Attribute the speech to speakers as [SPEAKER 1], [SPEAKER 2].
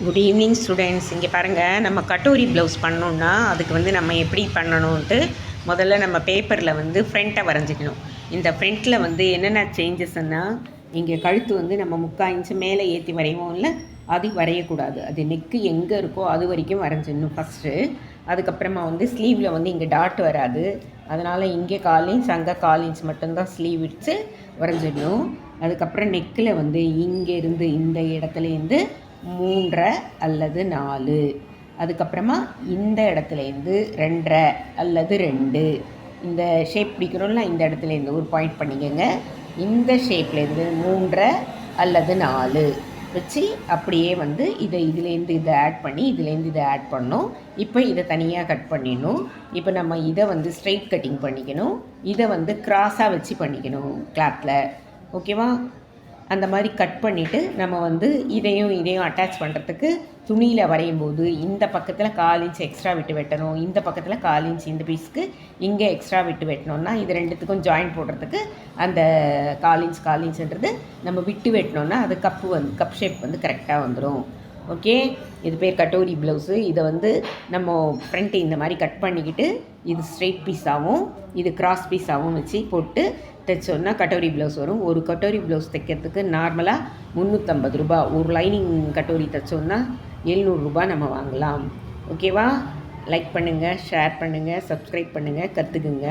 [SPEAKER 1] Good evening students. இங்கே பாருங்கள், நம்ம கட்டோரி ப்ளவுஸ் பண்ணோன்னா அதுக்கு நம்ம எப்படி பண்ணணுன்ட்டு முதல்ல நம்ம பேப்பரில் ஃப்ரண்ட்டை வரைஞ்சிக்கணும். இந்த ஃப்ரண்ட்டில் என்னென்ன சேஞ்சஸ்னால், இங்கே கழுத்து நம்ம 3/4 இன்ச்சு மேலே ஏற்றி வரைவோம் இல்லை, அது வரையக்கூடாது. அது நெக்கு எங்கே இருக்கோ அது வரைக்கும் வரைஞ்சிடணும் ஃபஸ்ட்டு. அதுக்கப்புறமா ஸ்லீவில் இங்கே டாட் வராது, அதனால் இங்கே 1/4 இன்ச் அங்கே 1/4 இன்ச் மட்டும்தான் ஸ்லீவ் வச்சு வரைஞ்சிடணும். அதுக்கப்புறம் நெக்கில் இங்கேருந்து இந்த இடத்துலேருந்து 3.5 அல்லது 4, அதுக்கப்புறமா இந்த இடத்துலேருந்து 2.5 அல்லது 2, இந்த ஷேப் பிடிக்கணும்ல, இந்த இடத்துலேருந்து ஒரு பாயிண்ட் பண்ணிக்கோங்க. இந்த ஷேப்லேருந்து 3.5 அல்லது 4 வச்சு அப்படியே இதுலேருந்து இதை ஆட் பண்ணி இதுலேருந்து இதை ஆட் பண்ணணும். இப்போ இதை தனியாக கட் பண்ணிடணும். இப்போ நம்ம இதை ஸ்ட்ரைட் கட்டிங் பண்ணிக்கணும். இதை க்ராஸாக வச்சு பண்ணிக்கணும் கிளாத்தில். ஓகேவா? அந்த மாதிரி கட் பண்ணிவிட்டு நம்ம இதையும் அட்டாச் பண்ணுறதுக்கு துணியில் வரையும் போது இந்த பக்கத்தில் 1/4 இன்ச் எக்ஸ்ட்ரா விட்டு வெட்டணும், இந்த பக்கத்தில் 1/4 இன்ச் இந்த பீஸ்க்கு இங்கே எக்ஸ்ட்ரா விட்டு வெட்டினோன்னா இது ரெண்டுத்துக்கும் ஜாயின் போடுறதுக்கு அந்த 1/4 இன்ச்சுன்றது நம்ம விட்டு வெட்டினோன்னா அது கப் ஷேப் கரெக்டாக வந்துடும். ஓகே, இது பேர் கட்டோரி ப்ளவுஸு. இதை நம்ம ஃப்ரண்ட்டு இந்த மாதிரி கட் பண்ணிக்கிட்டு இது ஸ்ட்ரெயிட் பீஸாகவும் இது கிராஸ் பீஸாகவும் வச்சு போட்டு தைச்சோன்னா கட்டோரி ப்ளவுஸ் வரும். ஒரு கட்டோரி ப்ளவுஸ் தைக்கிறதுக்கு நார்மலாக 350 ரூபா. ஒரு லைனிங் கட்டோரி தைச்சோன்னா 700 ரூபா நம்ம வாங்கலாம். ஓகேவா? லைக் பண்ணுங்கள், ஷேர் பண்ணுங்கள், சப்ஸ்கிரைப் பண்ணுங்கள், கற்றுக்குங்க.